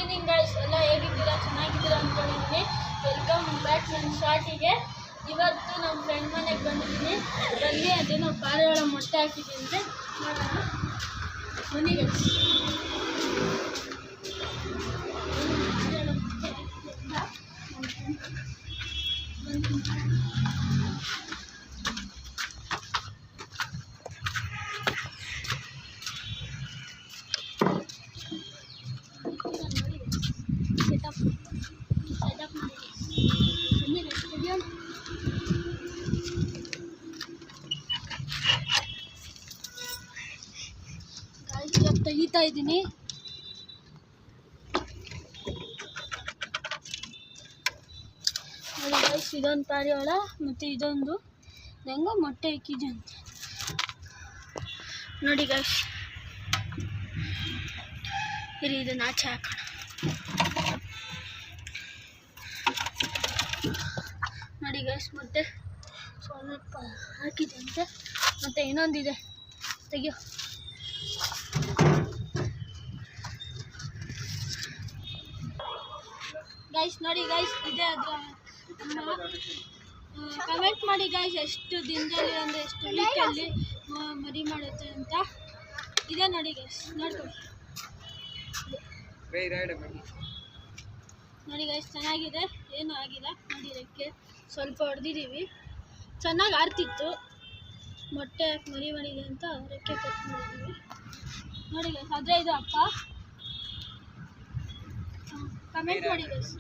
Evening guys, ಎಲ್ಲ ಹೇಗಿದ್ದೀರಾ? ಚೆನ್ನಾಗಿದ್ದೀರಾ ಅಂದ್ಕೊಂಡಿದ್ದೀನಿ. ವೆಲ್ಕಮ್ ಬ್ಯಾಕ್ ನನ್ನ ಶಾರ್ಟಿಗೆ. ಇವತ್ತು ನಮ್ಮ ಫ್ರೆಂಡ್ ಮನೆಗೆ ಬಂದಿದ್ದೀನಿ. ಬನ್ನಿ, ಅದೇನೋ ಪಾರಿವಾಳ ಮೊಟ್ಟೆ ಹಾಕಿದ್ದೀನಿ, ನೋಡೋಣ ಬನ್ನಿ ಗೈಸ್. ತೆಗಿತಾ ಇದ್ದೀನಿ. ನೋಡಿ ಗೈಸ್, ಇದೊಂದು ಪಾರಿವಾಳ ಮತ್ತು ಇದೊಂದು ಹೆಂಗೋ ಮೊಟ್ಟೆ ಇಕ್ಕಿದೆ ಅಂತ ನೋಡಿ ಗೈಸ್. ಇರಿ, ಇದನ್ನು ಆಚೆ ಹಾಕೋಣ. ನೋಡಿ ಗೈಸ್, ಮತ್ತೆ ಸ್ವಲ್ಪ ಹಾಕಿದೆ ಅಂತೆ. ಮತ್ತೆ ಇನ್ನೊಂದಿದೆ, ತೆಗಿಯೋ. ಗೈಸ್ ನೋಡಿ ಗೈಸ್, ಇದೆ ಅದರ ಅಮ್ಮ. ಕಮೆಂಟ್ ಮಾಡಿ ಗೈಸ್, ಎಷ್ಟು ದಿನದಲ್ಲಿ ಅಂದರೆ ಎಷ್ಟು ವೀಕಲ್ಲಿ ಮರಿ ಮಾಡುತ್ತೆ ಅಂತ. ಇದೆ ನೋಡಿ ಗೈಸ್, ನೋಡ್ಕೊಳ್ಳಿ. ನೋಡಿ ಗೈಸ್, ಚೆನ್ನಾಗಿದೆ, ಏನೂ ಆಗಿಲ್ಲ. ನೋಡಿ, ರೆಕ್ಕೆ ಸ್ವಲ್ಪ ಹೊಡೆದಿದ್ದೀವಿ. ಚೆನ್ನಾಗಿ ಆರ್ತಿತ್ತು. ಮೊಟ್ಟೆ ಮರಿ ಮಾಡಿದೆ ಅಂತ ರೆಕ್ಕೆ ಕಟ್ ಮಾಡಿದ್ದೀವಿ. ನೋಡಿ ಗೈಸ್, ಅದೇ ಇದು ಅಪ್ಪ. ಕಮೆಂಟ್ ಮಾಡಿ ಗೈಸ್.